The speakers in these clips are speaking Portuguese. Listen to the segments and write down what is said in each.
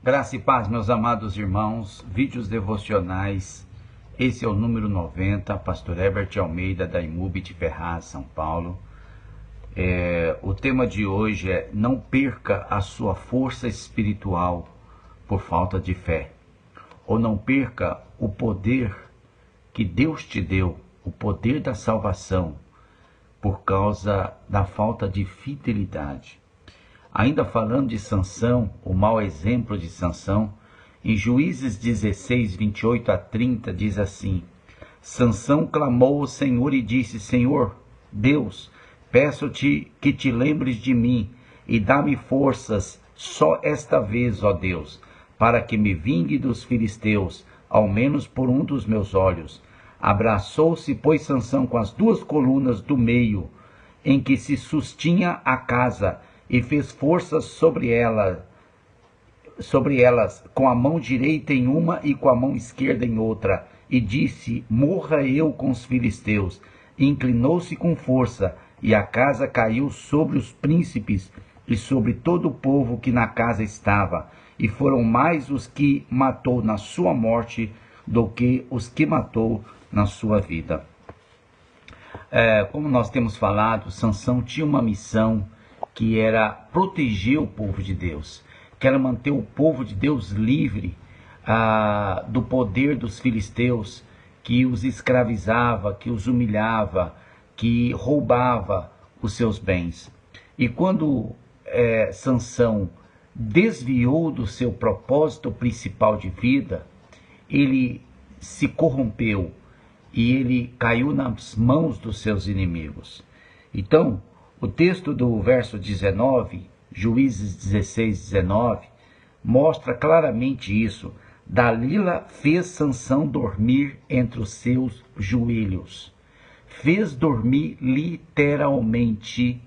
Graça e paz, meus amados irmãos, vídeos devocionais. Esse é o número 90, pastor Herbert Almeida, da Imubit Ferraz, São Paulo. O tema de hoje é: não perca a sua força espiritual por falta de fé. Ou não perca o poder que Deus te deu, o poder da salvação, por causa da falta de fidelidade. Ainda falando de Sansão, o mau exemplo de Sansão, em Juízes 16, 28 a 30, diz assim: Sansão clamou ao Senhor e disse: Senhor, Deus, peço-te que te lembres de mim e dá-me forças só esta vez, ó Deus, para que me vingue dos filisteus, ao menos por um dos meus olhos. Abraçou-se, pois, Sansão com as duas colunas do meio, em que se sustinha a casa, e fez forças sobre elas, com a mão direita em uma e com a mão esquerda em outra, e disse: morra eu com os filisteus. E inclinou-se com força, e a casa caiu sobre os príncipes e sobre todo o povo que na casa estava, e foram mais os que matou na sua morte do que os que matou na sua vida. Como nós temos falado, Sansão tinha uma missão que era proteger o povo de Deus, que era manter o povo de Deus livre do poder dos filisteus, que os escravizava, que os humilhava, que roubava os seus bens. E quando Sansão desviou do seu propósito principal de vida, ele se corrompeu e ele caiu nas mãos dos seus inimigos. Então, o texto do verso 19, Juízes 16, 19, mostra claramente isso. Dalila fez Sansão dormir entre os seus joelhos. Fez dormir literalmente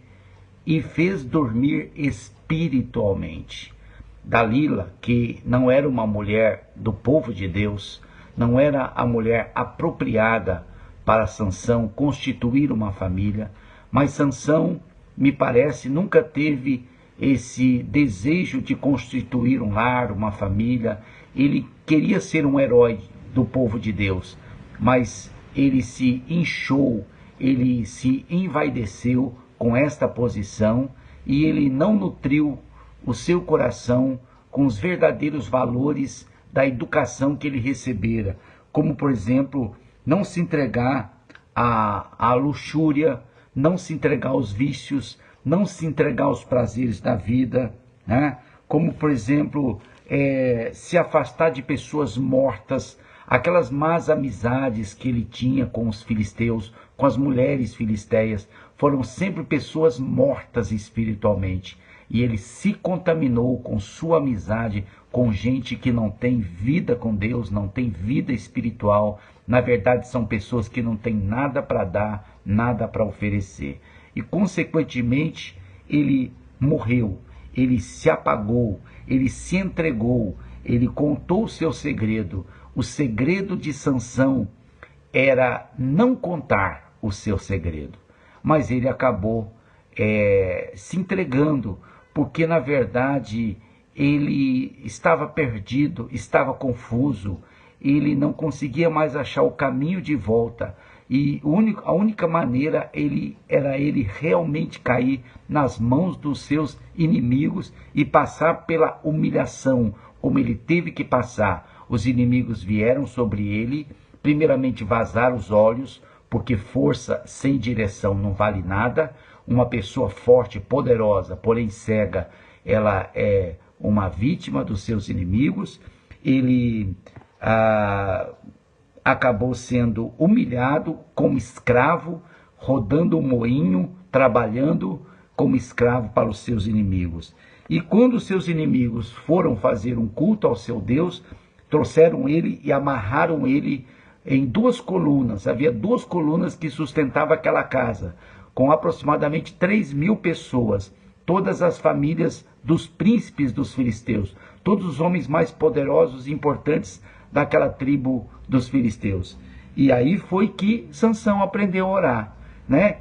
e fez dormir espiritualmente. Dalila, que não era uma mulher do povo de Deus, não era a mulher apropriada para Sansão constituir uma família, mas Sansão, me parece, nunca teve esse desejo de constituir um lar, uma família. Ele queria ser um herói do povo de Deus, mas ele se inchou, ele se envaideceu com esta posição e ele não nutriu o seu coração com os verdadeiros valores da educação que ele recebera, como, por exemplo, não se entregar à luxúria, não se entregar aos vícios, não se entregar aos prazeres da vida, né? Como, por exemplo, se afastar de pessoas mortas, aquelas más amizades que ele tinha com os filisteus, com as mulheres filisteias, foram sempre pessoas mortas espiritualmente. E ele se contaminou com sua amizade com gente que não tem vida com Deus, não tem vida espiritual. Na verdade, são pessoas que não têm nada para dar, nada para oferecer. E, consequentemente, ele morreu, ele se apagou, ele se entregou, ele contou o seu segredo. O segredo de Sansão era não contar o seu segredo, mas ele acabou se entregando, porque na verdade ele estava perdido, estava confuso, ele não conseguia mais achar o caminho de volta, e a única maneira era ele realmente cair nas mãos dos seus inimigos e passar pela humilhação, como ele teve que passar. Os inimigos vieram sobre ele, primeiramente vazaram os olhos, porque força sem direção não vale nada. Uma pessoa forte, poderosa, porém cega, ela é uma vítima dos seus inimigos. Ele acabou sendo humilhado como escravo, rodando um moinho, trabalhando como escravo para os seus inimigos. E quando os seus inimigos foram fazer um culto ao seu Deus, trouxeram ele e amarraram ele em duas colunas. Havia duas colunas que sustentavam aquela casa, com aproximadamente 3.000 pessoas, todas as famílias dos príncipes dos filisteus, todos os homens mais poderosos e importantes daquela tribo dos filisteus. E aí foi que Sansão aprendeu a orar, né?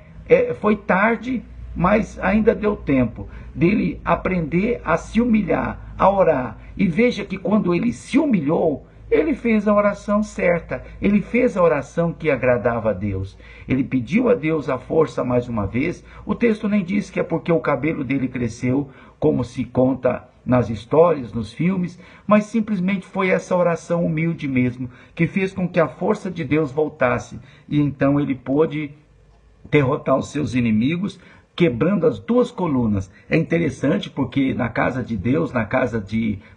Foi tarde, mas ainda deu tempo dele aprender a se humilhar, a orar. E veja que quando ele se humilhou, ele fez a oração certa, ele fez a oração que agradava a Deus. Ele pediu a Deus a força mais uma vez. O texto nem diz que é porque o cabelo dele cresceu, como se conta nas histórias, nos filmes, mas simplesmente foi essa oração humilde mesmo, que fez com que a força de Deus voltasse. E então ele pôde derrotar os seus inimigos, quebrando as duas colunas. É interessante porque na casa de Deus, na casa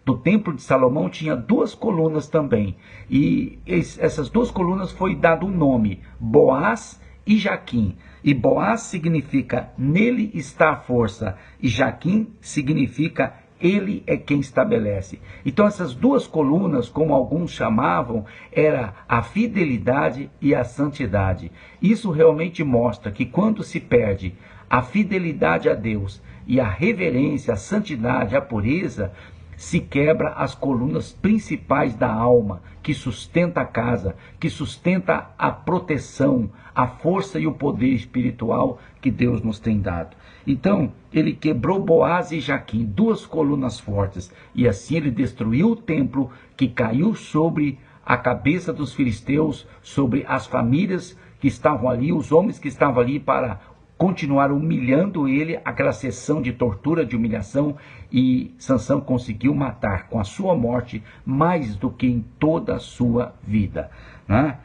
do templo de Salomão, tinha duas colunas também. E essas duas colunas foi dado um nome, Boaz e Jaquim. E Boaz significa nele está a força, e Jaquim significa ele é quem estabelece. Então essas duas colunas, como alguns chamavam, era a fidelidade e a santidade. Isso realmente mostra que quando se perde a fidelidade a Deus e a reverência, a santidade, a pureza, se quebra as colunas principais da alma, que sustenta a casa, que sustenta a proteção, a força e o poder espiritual que Deus nos tem dado. Então, ele quebrou Boaz e Jaquim, duas colunas fortes, e assim ele destruiu o templo que caiu sobre a cabeça dos filisteus, sobre as famílias que estavam ali, os homens que estavam ali para continuar humilhando ele, aquela sessão de tortura, de humilhação, e Sansão conseguiu matar com a sua morte mais do que em toda a sua vida, né?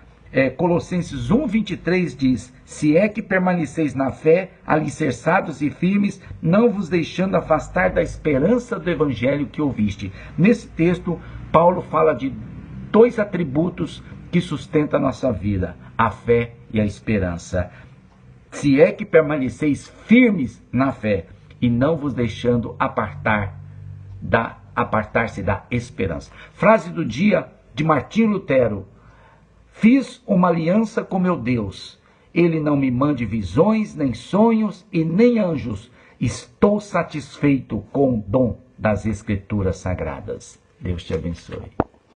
Colossenses 1:23 diz: se é que permaneceis na fé, alicerçados e firmes, não vos deixando afastar da esperança do evangelho que ouviste. Nesse texto, Paulo fala de dois atributos que sustentam a nossa vida: a fé e a esperança. Se é que permaneceis firmes na fé, e não vos deixando apartar-se da esperança. Frase do dia de Martinho Lutero: fiz uma aliança com meu Deus. Ele não me mande visões, nem sonhos e nem anjos. Estou satisfeito com o dom das Escrituras Sagradas. Deus te abençoe.